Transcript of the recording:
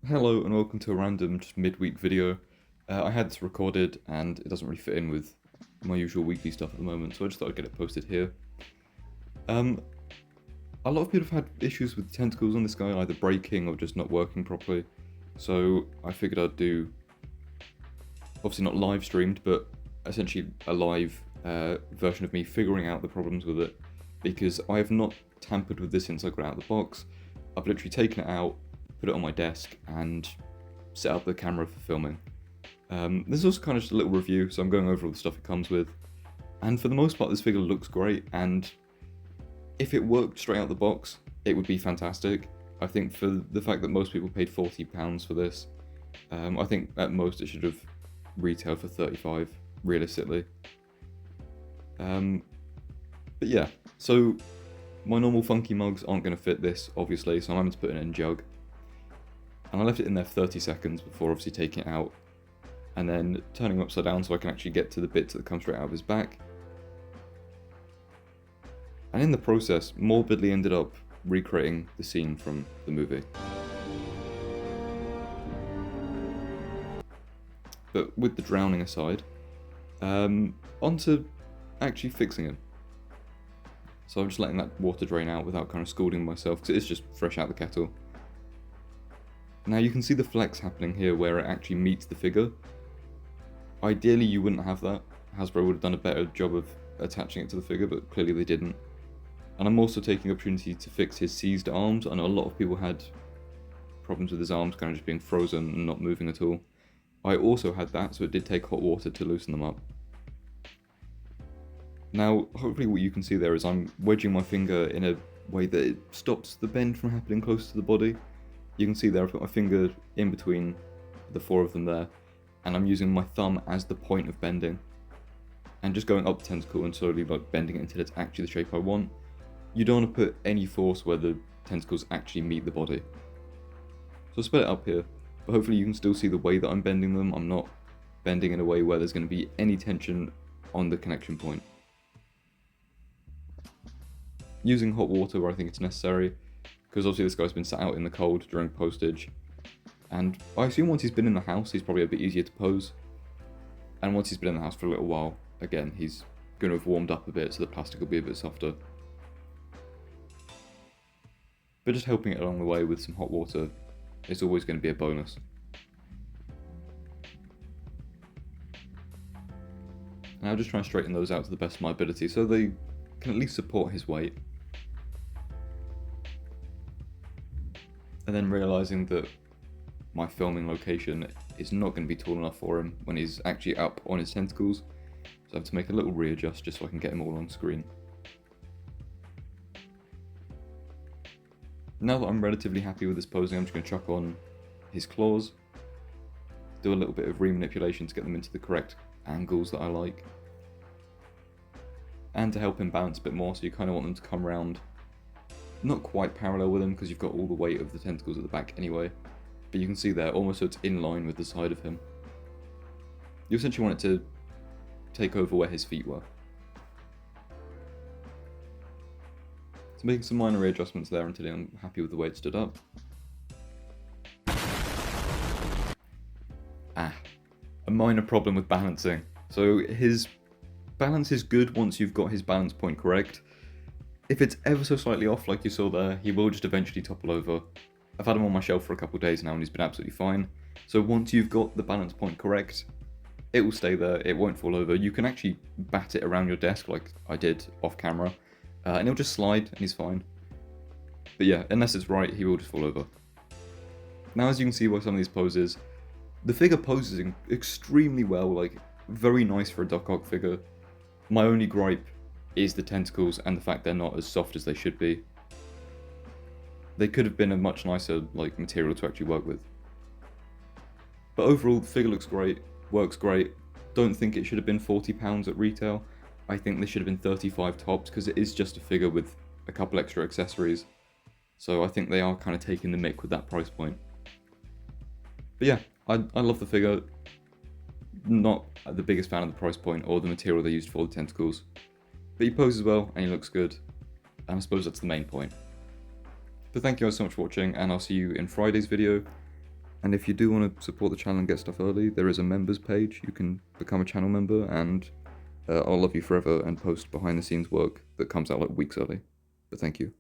Hello and welcome to a random just midweek video. I had this recorded and it doesn't really fit in with my usual weekly stuff at the moment, so I just thought I'd get it posted here. A lot of people have had issues with tentacles on this guy, either breaking or just not working properly. So I figured I'd do, obviously not live streamed, but essentially a live version of me figuring out the problems with it. Because I have not tampered with this since I got it out of the box. I've literally taken it out, put it on my desk, and set up the camera for filming. This is also kind of just a little review, so I'm going over all the stuff it comes with. And for the most part, this figure looks great, and if it worked straight out the box, it would be fantastic. I think for the fact that most people paid £40 for this, I think at most it should have retailed for 35, realistically. But yeah, so my normal funky mugs aren't going to fit this, obviously, so I'm having to put it in a jug. And I left it in there for 30 seconds before obviously taking it out, and then turning him upside down so I can actually get to the bits that come straight out of his back. And in the process, morbidly ended up recreating the scene from the movie. But with the drowning aside, onto actually fixing him. So I'm just letting that water drain out without kind of scalding myself, because it is just fresh out the kettle. Now you can see the flex happening here where it actually meets the figure. Ideally you wouldn't have that. Hasbro would have done a better job of attaching it to the figure, but clearly they didn't. And I'm also taking the opportunity to fix his seized arms. I know a lot of people had problems with his arms kind of just being frozen and not moving at all. I also had that, so it did take hot water to loosen them up. Now, hopefully what you can see there is I'm wedging my finger in a way that it stops the bend from happening close to the body. You can see there I've got my finger in between the four of them there, and I'm using my thumb as the point of bending. And just going up the tentacle and slowly like bending it until it's actually the shape I want. You don't want to put any force where the tentacles actually meet the body. So I'll split it up here, but hopefully you can still see the way that I'm bending them. I'm not bending in a way where there's going to be any tension on the connection point. Using hot water where I think it's necessary, because obviously this guy's been sat out in the cold during postage, and I assume once he's been in the house he's probably a bit easier to pose, and once he's been in the house for a little while, again he's going to have warmed up a bit so the plastic will be a bit softer. But just helping it along the way with some hot water is always going to be a bonus. And I'll just try and straighten those out to the best of my ability so they can at least support his weight. And then realising that my filming location is not going to be tall enough for him when he's actually up on his tentacles, so I have to make a little readjust just so I can get him all on screen. Now that I'm relatively happy with this posing, I'm just going to chuck on his claws, do a little bit of remanipulation to get them into the correct angles that I like, and to help him balance a bit more, so you kind of want them to come around not quite parallel with him because you've got all the weight of the tentacles at the back anyway, but you can see there almost so it's in line with the side of him. You essentially want it to take over where his feet were. So making some minor readjustments there until I'm happy with the way it stood up. A minor problem with balancing. So his balance is good once you've got his balance point correct. If it's ever so slightly off, like you saw there, he will just eventually topple over. I've had him on my shelf for a couple of days now and he's been absolutely fine. So once you've got the balance point correct, it will stay there, it won't fall over. You can actually bat it around your desk like I did off camera, and it'll just slide and he's fine. But yeah, unless it's right, he will just fall over. Now as you can see by some of these poses, the figure poses extremely well, like very nice for a Doc Ock figure. My only gripe is the tentacles and the fact they're not as soft as they should be. They could have been a much nicer material to actually work with. But overall, the figure looks great, works great. Don't think it should have been £40 at retail. I think they should have been 35 tops because it is just a figure with a couple extra accessories. So I think they are kind of taking the mick with that price point. But yeah, I love the figure. Not the biggest fan of the price point or the material they used for the tentacles. But he poses well and he looks good, and I suppose that's the main point. But thank you guys so much for watching, and I'll see you in Friday's video. And if you do want to support the channel and get stuff early, there is a members page. You can become a channel member, and I'll love you forever and post behind the scenes work that comes out like weeks early. But thank you.